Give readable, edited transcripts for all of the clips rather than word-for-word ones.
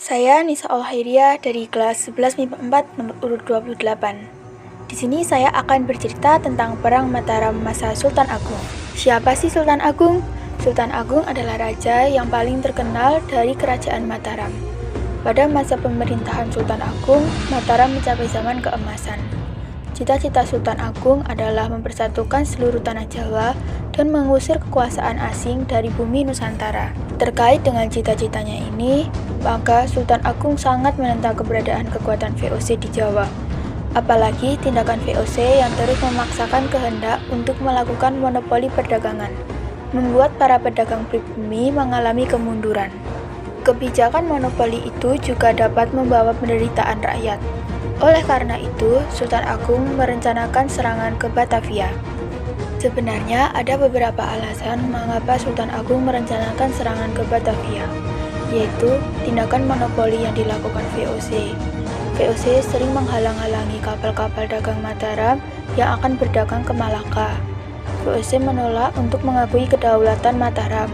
Saya Nisa Olhairia dari kelas 11 MIPA 4 nomor urut 28. Di sini saya akan bercerita tentang Perang Mataram masa Sultan Agung. Siapa sih Sultan Agung? Sultan Agung adalah raja yang paling terkenal dari Kerajaan Mataram. Pada masa pemerintahan Sultan Agung, Mataram mencapai zaman keemasan. Cita-cita Sultan Agung adalah mempersatukan seluruh tanah Jawa dan mengusir kekuasaan asing dari bumi Nusantara. Terkait dengan cita-citanya ini, maka Sultan Agung sangat menentang keberadaan kekuatan VOC di Jawa. Apalagi tindakan VOC yang terus memaksakan kehendak untuk melakukan monopoli perdagangan, membuat para pedagang pribumi mengalami kemunduran. Kebijakan monopoli itu juga dapat membawa penderitaan rakyat. Oleh karena itu, Sultan Agung merencanakan serangan ke Batavia. Sebenarnya ada beberapa alasan mengapa Sultan Agung merencanakan serangan ke Batavia, yaitu tindakan monopoli yang dilakukan VOC. VOC sering menghalang-halangi kapal-kapal dagang Mataram yang akan berdagang ke Malaka. VOC menolak untuk mengakui kedaulatan Mataram,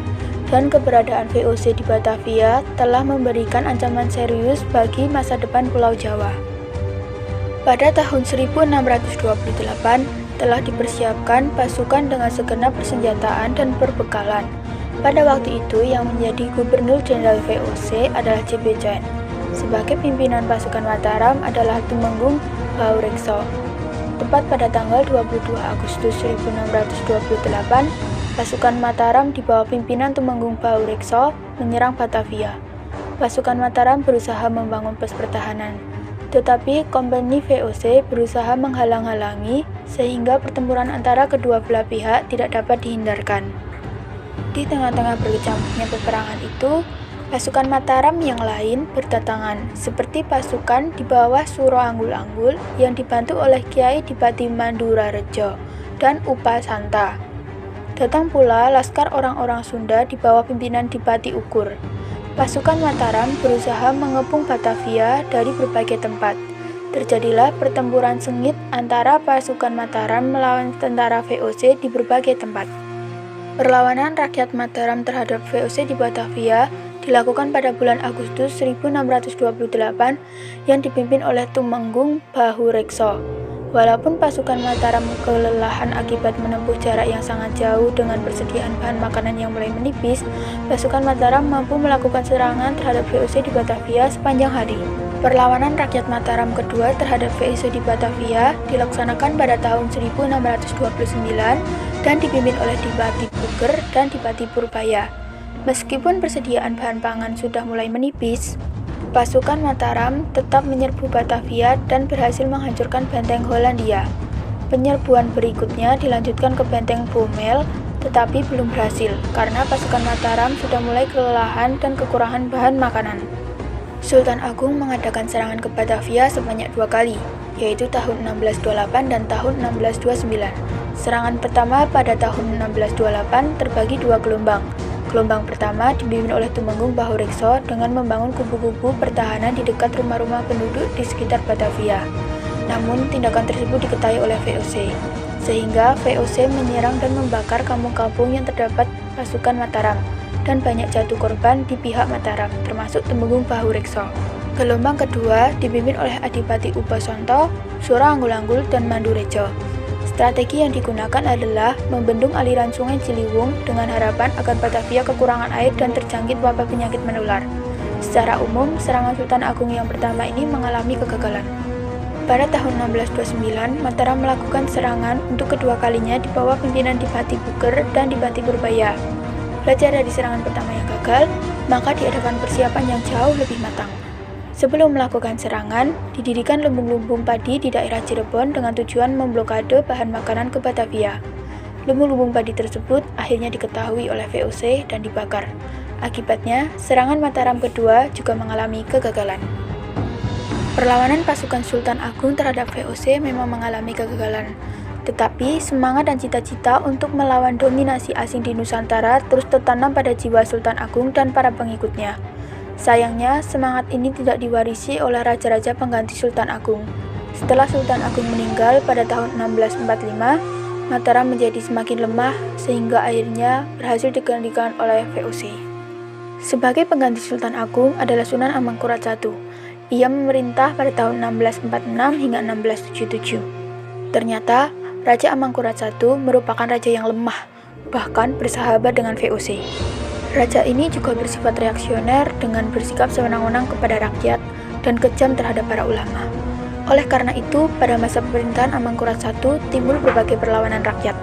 dan keberadaan VOC di Batavia telah memberikan ancaman serius bagi masa depan Pulau Jawa. Pada tahun 1628, telah dipersiapkan pasukan dengan segenap persenjataan dan perbekalan. Pada waktu itu, yang menjadi Gubernur Jenderal VOC adalah J.B. Join. Sebagai pimpinan pasukan Mataram adalah Tumenggung Baurekso. Tepat pada tanggal 22 Agustus 1628, pasukan Mataram di bawah pimpinan Tumenggung Baurekso menyerang Batavia. Pasukan Mataram berusaha membangun pos pertahanan, tetapi kompeni VOC berusaha menghalang-halangi sehingga pertempuran antara kedua belah pihak tidak dapat dihindarkan. Di tengah-tengah berkecamuknya peperangan itu, pasukan Mataram yang lain berdatangan, seperti pasukan di bawah Suro Anggul-Anggul yang dibantu oleh Kiai Dipati Mandurarejo dan Upa Santa. Datang pula laskar orang-orang Sunda di bawah pimpinan Dipati Ukur. Pasukan Mataram berusaha mengepung Batavia dari berbagai tempat. Terjadilah pertempuran sengit antara pasukan Mataram melawan tentara VOC di berbagai tempat. Perlawanan rakyat Mataram terhadap VOC di Batavia dilakukan pada bulan Agustus 1628 yang dipimpin oleh Tumenggung Bahurekso. Walaupun pasukan Mataram kelelahan akibat menempuh jarak yang sangat jauh dengan persediaan bahan makanan yang mulai menipis, pasukan Mataram mampu melakukan serangan terhadap VOC di Batavia sepanjang hari. Perlawanan rakyat Mataram kedua terhadap VOC di Batavia dilaksanakan pada tahun 1629 dan dipimpin oleh Dipati Puger dan Dipati Purbaya. Meskipun persediaan bahan pangan sudah mulai menipis, pasukan Mataram tetap menyerbu Batavia dan berhasil menghancurkan benteng Hollandia. Penyerbuan berikutnya dilanjutkan ke benteng Bomel, tetapi belum berhasil karena pasukan Mataram sudah mulai kelelahan dan kekurangan bahan makanan. Sultan Agung mengadakan serangan ke Batavia sebanyak 2 kali, yaitu tahun 1628 dan tahun 1629. Serangan pertama pada tahun 1628 terbagi 2 gelombang. Gelombang pertama dipimpin oleh Tumenggung Bahurekso dengan membangun kubu-kubu pertahanan di dekat rumah-rumah penduduk di sekitar Batavia. Namun, tindakan tersebut diketahui oleh VOC, sehingga VOC menyerang dan membakar kampung-kampung yang terdapat pasukan Mataram, dan banyak jatuh korban di pihak Mataram, termasuk Tumenggung Bahurekso. Gelombang kedua dipimpin oleh Adipati Upasonto, Suro Anggul-Anggul, dan Mandurejo. Strategi yang digunakan adalah membendung aliran sungai Ciliwung dengan harapan agar Batavia kekurangan air dan terjangkit wabah penyakit menular. Secara umum, serangan Sultan Agung yang pertama ini mengalami kegagalan. Pada tahun 1629, Mataram melakukan serangan untuk kedua kalinya di bawah pimpinan Dipati Puger dan Dipati Purbaya. Belajar dari serangan pertama yang gagal, maka diadakan persiapan yang jauh lebih matang. Sebelum melakukan serangan, didirikan lumbung-lumbung padi di daerah Cirebon dengan tujuan memblokade bahan makanan ke Batavia. Lumbung-lumbung padi tersebut akhirnya diketahui oleh VOC dan dibakar. Akibatnya, serangan Mataram kedua juga mengalami kegagalan. Perlawanan pasukan Sultan Agung terhadap VOC memang mengalami kegagalan. Tetapi, semangat dan cita-cita untuk melawan dominasi asing di Nusantara terus tertanam pada jiwa Sultan Agung dan para pengikutnya. Sayangnya, semangat ini tidak diwarisi oleh raja-raja pengganti Sultan Agung. Setelah Sultan Agung meninggal pada tahun 1645, Mataram menjadi semakin lemah sehingga akhirnya berhasil digantikan oleh VOC. Sebagai pengganti Sultan Agung adalah Sunan Amangkurat I. Ia memerintah pada tahun 1646 hingga 1677. Ternyata, Raja Amangkurat I merupakan raja yang lemah, bahkan bersahabat dengan VOC. Raja ini juga bersifat reaksioner dengan bersikap sewenang-wenang kepada rakyat dan kejam terhadap para ulama. Oleh karena itu, pada masa pemerintahan Amangkurat I timbul berbagai perlawanan rakyat.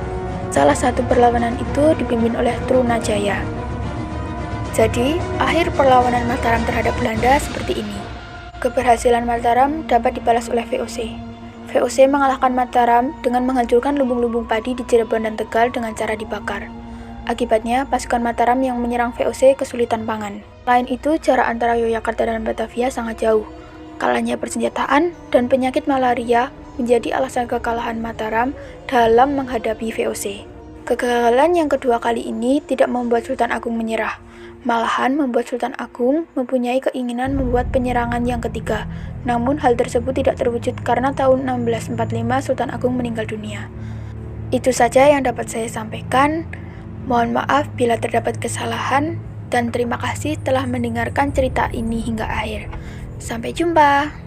Salah satu perlawanan itu dipimpin oleh Trunajaya. Jadi, akhir perlawanan Mataram terhadap Belanda seperti ini. Keberhasilan Mataram dapat dibalas oleh VOC. VOC mengalahkan Mataram dengan menghancurkan lumbung-lumbung padi di Cirebon dan Tegal dengan cara dibakar. Akibatnya, pasukan Mataram yang menyerang VOC kesulitan pangan. Selain itu, jarak antara Yogyakarta dan Batavia sangat jauh. Kalahnya persenjataan dan penyakit malaria menjadi alasan kekalahan Mataram dalam menghadapi VOC. Kegagalan yang kedua kali ini tidak membuat Sultan Agung menyerah, malahan membuat Sultan Agung mempunyai keinginan membuat penyerangan yang ketiga. Namun hal tersebut tidak terwujud karena tahun 1645 Sultan Agung meninggal dunia. Itu saja yang dapat saya sampaikan. Mohon maaf bila terdapat kesalahan dan terima kasih telah mendengarkan cerita ini hingga akhir. Sampai jumpa.